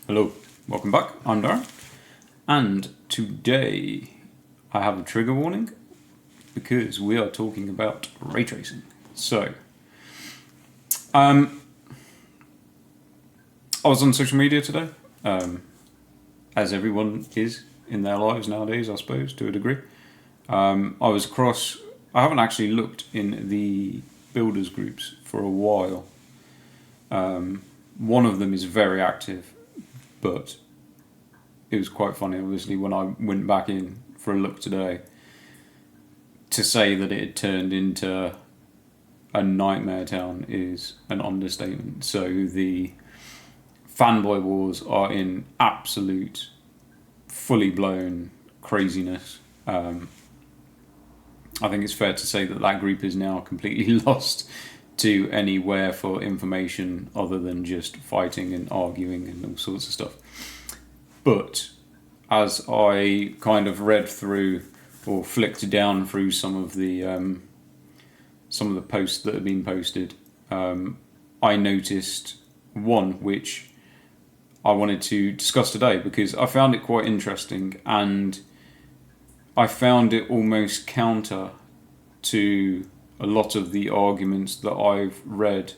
Hello, welcome back. I'm Darren, and today I have a trigger warning because we are talking about ray tracing. So, I was on social media today, as everyone is in their lives nowadays, I suppose, to a degree. I haven't actually looked in the builders groups for a while. One of them is very active, but it was quite funny, obviously, when I went back in for a look today, to say that it had turned into a nightmare town is an understatement. So the fanboy wars are in absolute, fully blown craziness. I think it's fair to say that group is now completely lost to anywhere for information other than just fighting and arguing and all sorts of stuff. But as I kind of read through or flicked down through some of the posts that have been posted, I noticed one which I wanted to discuss today because I found it quite interesting, and I found it almost counter to a lot of the arguments that I've read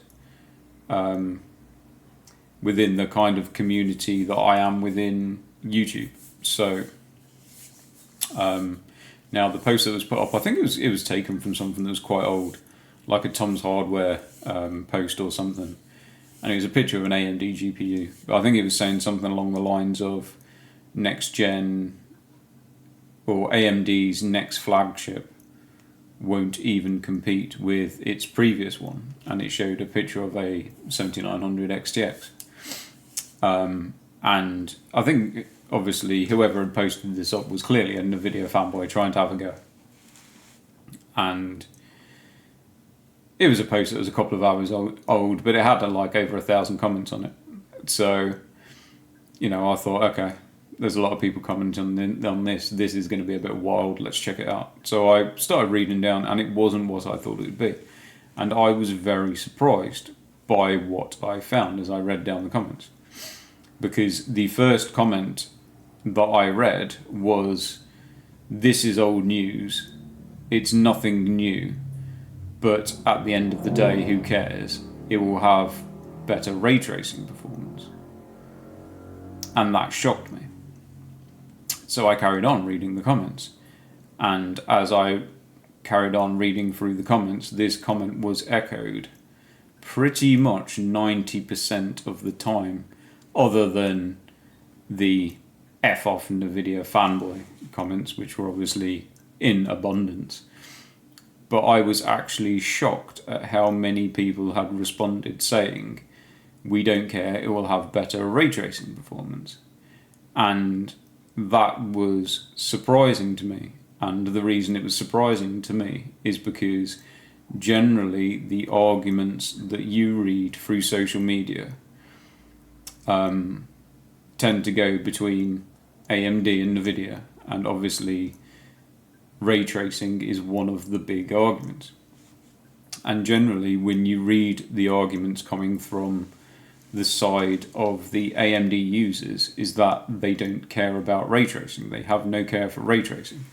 within the kind of community that I am within YouTube. So now the post that was put up, I think it was taken from something that was quite old, like a Tom's Hardware post or something, and it was a picture of an AMD GPU. But I think it was saying something along the lines of next gen or AMD's next flagship won't even compete with its previous one, and it showed a picture of a 7900 XTX. And I think, obviously, whoever had posted this up was clearly a NVIDIA fanboy trying to have a go. And it was a post that was a couple of hours old, but it had over 1,000 comments on it. So, I thought, okay, there's a lot of people commenting on this. This is going to be a bit wild. Let's check it out. So I started reading down, and it wasn't what I thought it would be. And I was very surprised by what I found as I read down the comments. Because the first comment that I read was, "This is old news. It's nothing new. But at the end of the day, who cares? It will have better ray tracing performance." And that shocked me. So I carried on reading the comments. And as I carried on reading through the comments, this comment was echoed pretty much 90% of the time, other than the F off NVIDIA fanboy comments, which were obviously in abundance. But I was actually shocked at how many people had responded saying, "We don't care, it will have better ray tracing performance." And that was surprising to me. And the reason it was surprising to me is because generally the arguments that you read through social media tend to go between AMD and NVIDIA, and obviously ray tracing is one of the big arguments. And generally, when you read the arguments coming from the side of the AMD users, is that they don't care about ray tracing. They have no care for ray tracing.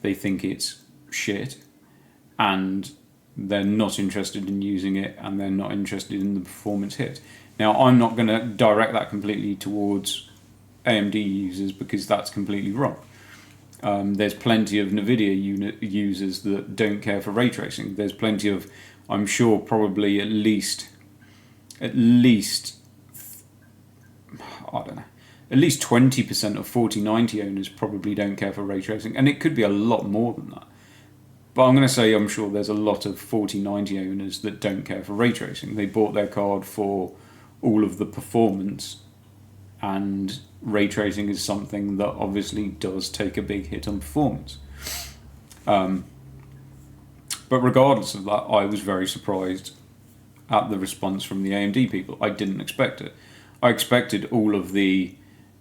They think it's shit, and they're not interested in using it, and they're not interested in the performance hit. Now, I'm not going to direct that completely towards AMD users because that's completely wrong. There's plenty of NVIDIA users that don't care for ray tracing. There's plenty of, I'm sure, probably at least, I don't know, at least 20% of 4090 owners probably don't care for ray tracing, and it could be a lot more than that. But I'm going to say I'm sure there's a lot of 4090 owners that don't care for ray tracing. They bought their card for all of the performance, and ray tracing is something that obviously does take a big hit on performance. But regardless of that, I was very surprised at the response from the AMD people. I didn't expect it. I expected all of the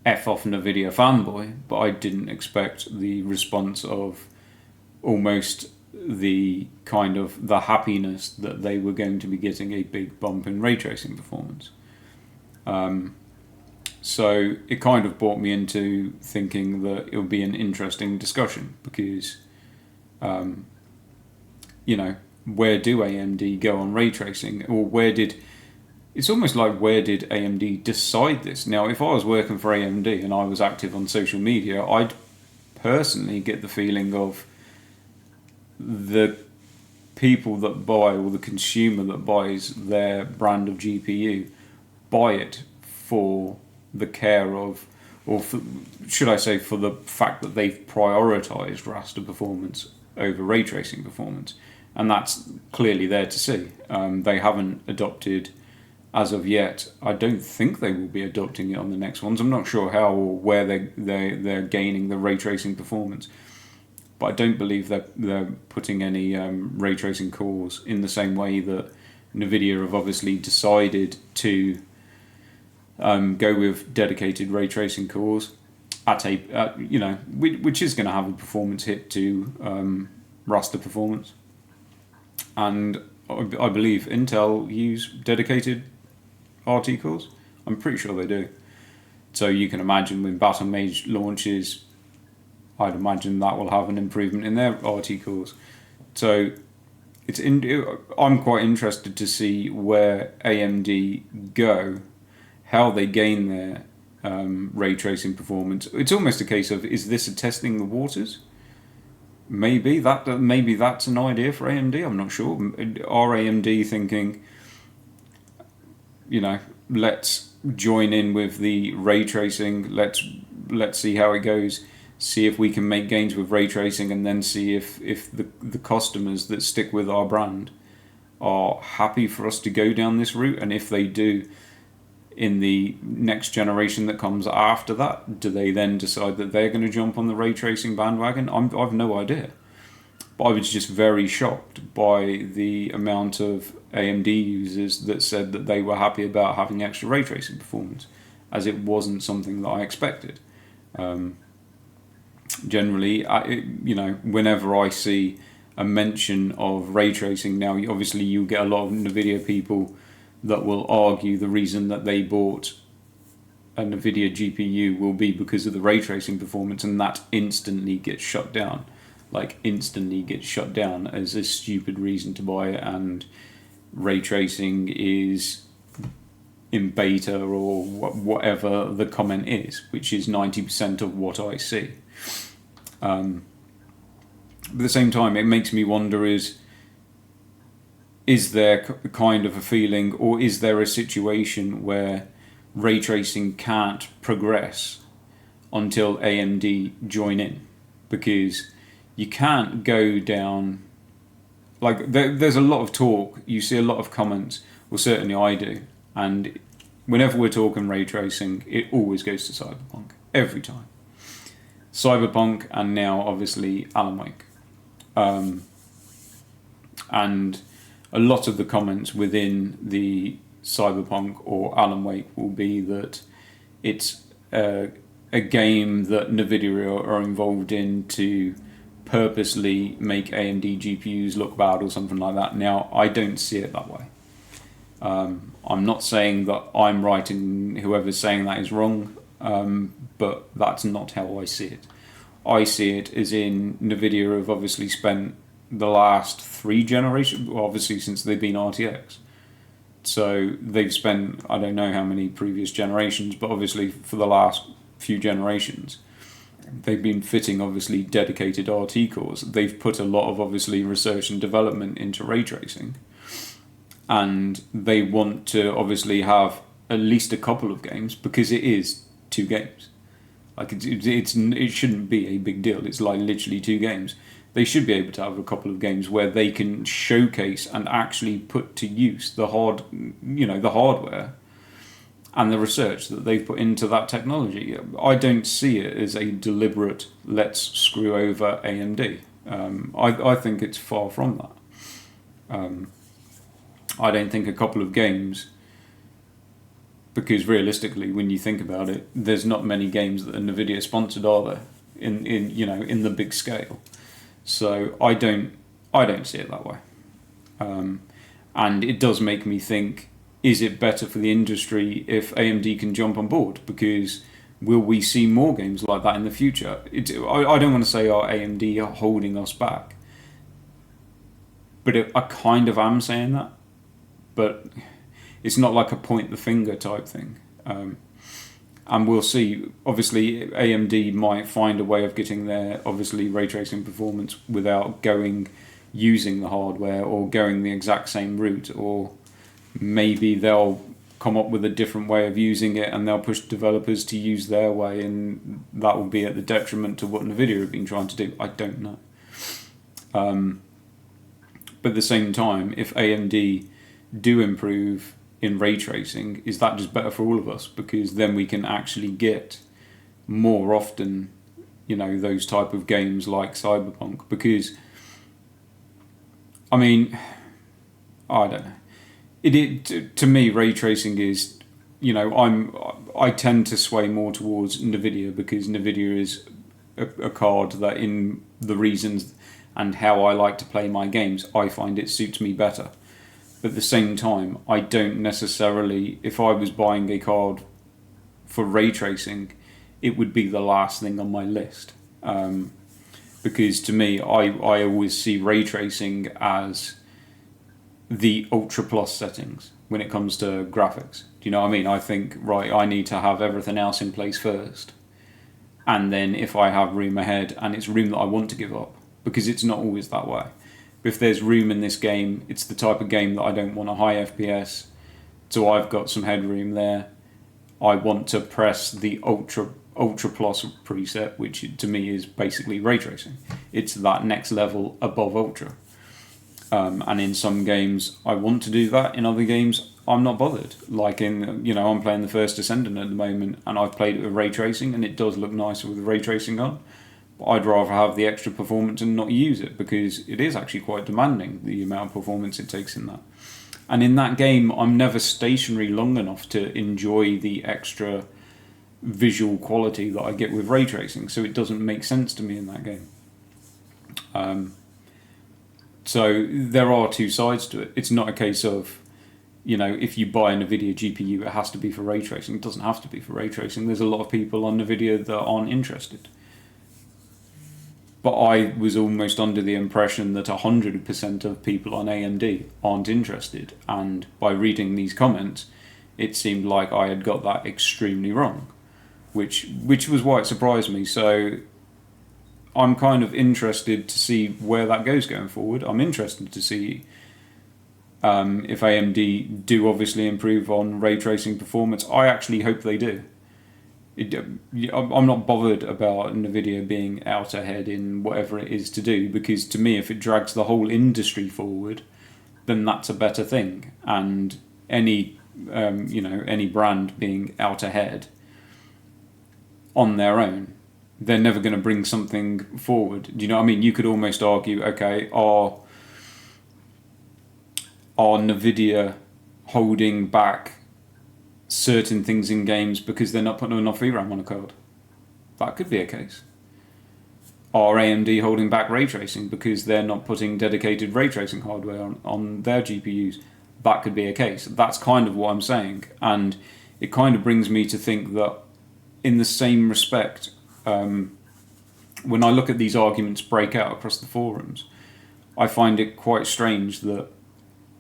F off NVIDIA fanboy, but I didn't expect the response of almost the kind of the happiness that they were going to be getting a big bump in ray tracing performance. So it kind of brought me into thinking that it would be an interesting discussion because, you know, where do AMD go on ray tracing, or it's almost like where did AMD decide this? Now, if I was working for AMD and I was active on social media, I'd personally get the feeling of the people that buy, or the consumer that buys their brand of GPU, buy it for the care of, or for, should I say, for the fact that they've prioritized raster performance over ray tracing performance. And that's clearly there to see. They haven't adopted, as of yet. I don't think they will be adopting it on the next ones. I'm not sure how or where they're gaining the ray tracing performance, but I don't believe they're putting any ray tracing cores in the same way that NVIDIA have obviously decided to go with dedicated ray tracing cores at which is going to have a performance hit to raster performance. And I believe Intel use dedicated RT cores. I'm pretty sure they do. So you can imagine when Baton Mage launches, I'd imagine that will have an improvement in their RT cores. So I'm quite interested to see where AMD go, how they gain their ray tracing performance. It's almost a case of, is this a testing the waters? Maybe that's an idea for AMD. I'm not sure. Are AMD thinking, let's join in with the ray tracing. Let's see how it goes. See if we can make gains with ray tracing, and then see if the customers that stick with our brand are happy for us to go down this route. And if they do, in the next generation that comes after that, do they then decide that they're going to jump on the ray tracing bandwagon? I've no idea. But I was just very shocked by the amount of AMD users that said that they were happy about having extra ray tracing performance, as it wasn't something that I expected. Generally, whenever I see a mention of ray tracing now, obviously you get a lot of NVIDIA people that will argue the reason that they bought a NVIDIA GPU will be because of the ray tracing performance, and that instantly gets shut down. As a stupid reason to buy it, and ray tracing is in beta or whatever the comment is, which is 90% of what I see. But at the same time, it makes me wonder, is there kind of a feeling, or is there a situation where ray tracing can't progress until AMD join in? Because you can't go down, there's a lot of talk, you see a lot of comments, well certainly I do, and whenever we're talking ray tracing, it always goes to Cyberpunk, every time. Cyberpunk, and now obviously Alan Wake. And a lot of the comments within the Cyberpunk or Alan Wake will be that it's a game that NVIDIA are involved in to purposely make AMD GPUs look bad or something like that. Now, I don't see it that way. I'm not saying that I'm right and whoever's saying that is wrong, but that's not how I see it. I see it as in NVIDIA have obviously spent the last 3 generations, obviously since they've been RTX. So they've spent, I don't know how many previous generations, but obviously for the last few generations, they've been fitting obviously dedicated RT cores. They've put a lot of obviously research and development into ray tracing. And they want to obviously have at least a couple of games, because it is 2 games. It shouldn't be a big deal. It's like literally 2 games. They should be able to have a couple of games where they can showcase and actually put to use the hardware and the research that they've put into that technology. I don't see it as a deliberate let's screw over AMD. I think it's far from that. I don't think a couple of games, because realistically, when you think about it, there's not many games that are NVIDIA sponsored, are there? In the big scale. So I don't see it that way. And it does make me think, is it better for the industry if AMD can jump on board? Because will we see more games like that in the future? I don't want to say are AMD holding us back, but I kind of am saying that. But it's not like a point the finger type thing. And we'll see. Obviously, AMD might find a way of getting their obviously ray tracing performance without using the hardware or going the exact same route, or maybe they'll come up with a different way of using it and they'll push developers to use their way, and that will be at the detriment to what NVIDIA have been trying to do. I don't know. But at the same time, if AMD do improve in ray tracing, is that just better for all of us? Because then we can actually get more often, those type of games like Cyberpunk. Because, I mean, I don't know. To me, ray tracing is, I tend to sway more towards NVIDIA, because NVIDIA is a card that, in the reasons and how I like to play my games, I find it suits me better. But at the same time, I don't necessarily, if I was buying a card for ray tracing, it would be the last thing on my list. Because to me, I always see ray tracing as the ultra plus settings when it comes to graphics. Do you know what I mean? I think, right, I need to have everything else in place first. And then if I have room ahead, and it's room that I want to give up, because it's not always that way. If there's room in this game, it's the type of game that I don't want a high FPS, so I've got some headroom there. I want to press the ultra plus preset, which to me is basically ray tracing. It's that next level above ultra. And in some games I want to do that. In other games I'm not bothered. Like I'm playing the First Ascendant at the moment, and I've played it with ray tracing, and it does look nicer with ray tracing on. I'd rather have the extra performance and not use it, because it is actually quite demanding, the amount of performance it takes in that. And in that game, I'm never stationary long enough to enjoy the extra visual quality that I get with ray tracing, so it doesn't make sense to me in that game. So there are two sides to it. It's not a case of, if you buy a NVIDIA GPU, it has to be for ray tracing. It doesn't have to be for ray tracing. There's a lot of people on NVIDIA that aren't interested. But I was almost under the impression that 100% of people on AMD aren't interested. And by reading these comments, it seemed like I had got that extremely wrong, which was why it surprised me. So I'm kind of interested to see where that goes going forward. I'm interested to see if AMD do obviously improve on ray tracing performance. I actually hope they do. I'm not bothered about NVIDIA being out ahead in whatever it is to do, because to me, if it drags the whole industry forward, then that's a better thing. And any brand being out ahead on their own, they're never going to bring something forward. Do you know what I mean? You could almost argue, okay, are NVIDIA holding back certain things in games because they're not putting enough VRAM on a card? That could be a case. Are AMD holding back ray tracing because they're not putting dedicated ray tracing hardware on their GPUs? That could be a case. That's kind of what I'm saying. And it kind of brings me to think that in the same respect, when I look at these arguments break out across the forums, I find it quite strange that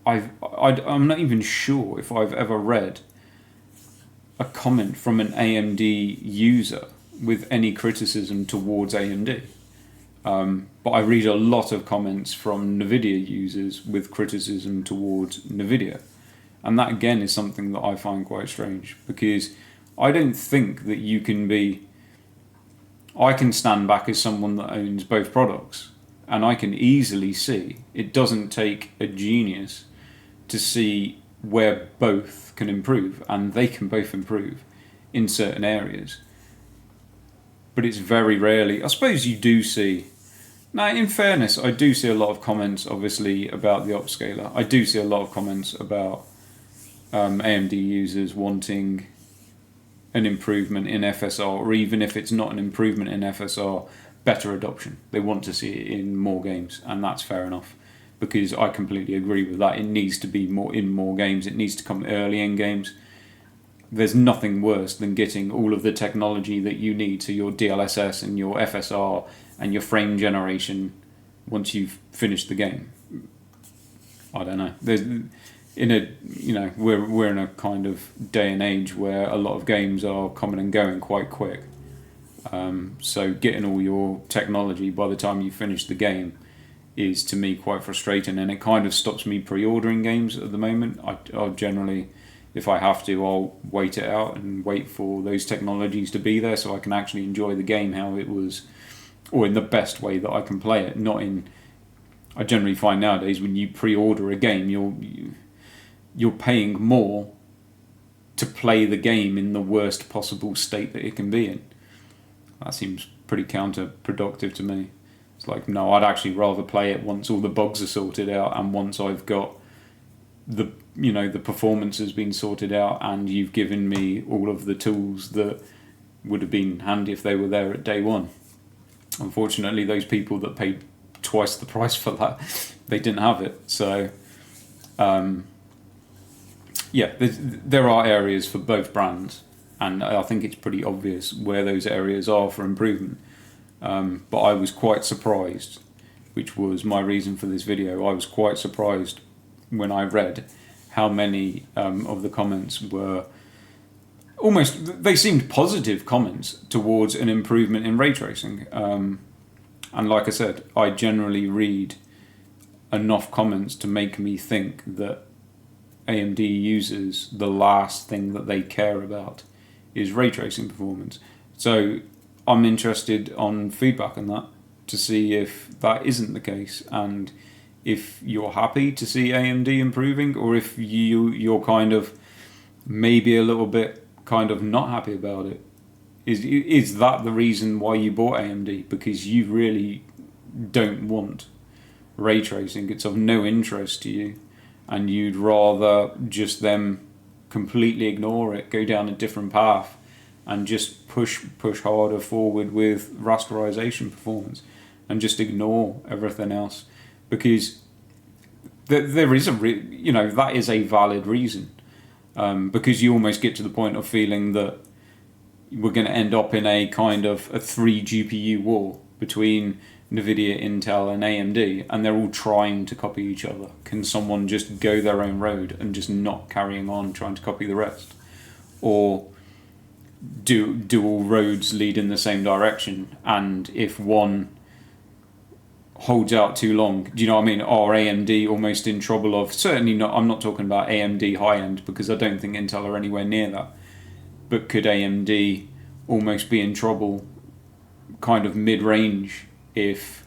I'm not even sure if I've ever read a comment from an AMD user with any criticism towards AMD. But I read a lot of comments from NVIDIA users with criticism towards NVIDIA. And that again is something that I find quite strange, because I don't think that you can be... I can stand back as someone that owns both products, and I can easily see it doesn't take a genius to see where both can improve, and they can both improve in certain areas. But it's very rarely... I suppose you do see... Now, in fairness, I do see a lot of comments, obviously, about the upscaler. I do see a lot of comments about AMD users wanting an improvement in FSR, or even if it's not an improvement in FSR, better adoption. They want to see it in more games, and that's fair enough. because I completely agree with that. It needs to be more in more games. It needs to come early in games. There's nothing worse than getting all of the technology that you need to your DLSS and your FSR and your frame generation once you've finished the game. I don't know. We're in a kind of day and age where a lot of games are coming and going quite quick. So getting all your technology by the time you finish the game is, to me, quite frustrating, and it kind of stops me pre-ordering games at the moment. I'll generally, if I have to, I'll wait it out and wait for those technologies to be there so I can actually enjoy the game how it was, or in the best way that I can play it. I generally find nowadays when you pre-order a game, you're paying more to play the game in the worst possible state that it can be in. That seems pretty counterproductive to me. It's like, no, I'd actually rather play it once all the bugs are sorted out and once I've got the performance has been sorted out and you've given me all of the tools that would have been handy if they were there at day one. Unfortunately, those people that paid twice the price for that, they didn't have it. So, there are areas for both brands, and I think it's pretty obvious where those areas are for improvement. But I was quite surprised, which was my reason for this video. I was quite surprised when I read how many of the comments were they seemed positive comments towards an improvement in ray tracing. And like I said, I generally read enough comments to make me think that AMD users, the last thing that they care about is ray tracing performance. So I'm interested on feedback on that to see if that isn't the case, and if you're happy to see AMD improving, or if you're kind of maybe a little bit kind of not happy about it. Is that the reason why you bought AMD? Because you really don't want ray tracing, it's of no interest to you, and you'd rather just them completely ignore it, go down a different path, and just push harder forward with rasterization performance, and just ignore everything else, because there is that is a valid reason, because you almost get to the point of feeling that we're going to end up in a kind of a 3 GPU war between NVIDIA, Intel and AMD, and they're all trying to copy each other. Can someone just go their own road and just not carrying on trying to copy the rest? Or do all roads lead in the same direction? And if one holds out too long, do you know what I mean? Are AMD almost in trouble of, certainly not, I'm not talking about AMD high-end, because I don't think Intel are anywhere near that, but could AMD almost be in trouble kind of mid-range if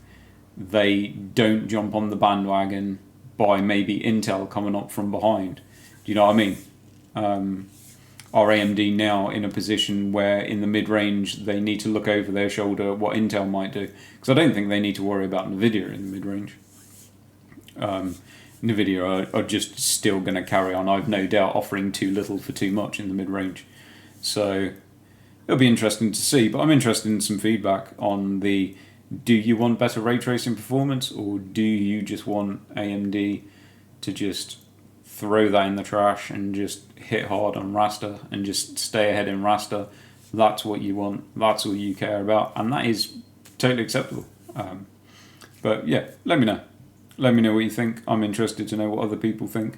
they don't jump on the bandwagon by maybe Intel coming up from behind? Do you know what I mean? Are AMD now in a position where in the mid-range they need to look over their shoulder at what Intel might do? Because I don't think they need to worry about NVIDIA in the mid-range. NVIDIA are just still going to carry on, I've no doubt, offering too little for too much in the mid-range. So it'll be interesting to see, but I'm interested in some feedback on do you want better ray tracing performance, or do you just want AMD to just throw that in the trash and just hit hard on raster and just stay ahead in raster? That's what you want, that's all you care about, and that is totally acceptable. But yeah, let me know what you think. I'm interested to know what other people think,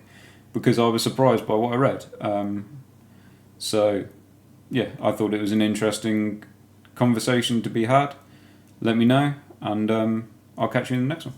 because I was surprised by what I read. So yeah, I thought it was an interesting conversation to be had. Let me know, and I'll catch you in the next one.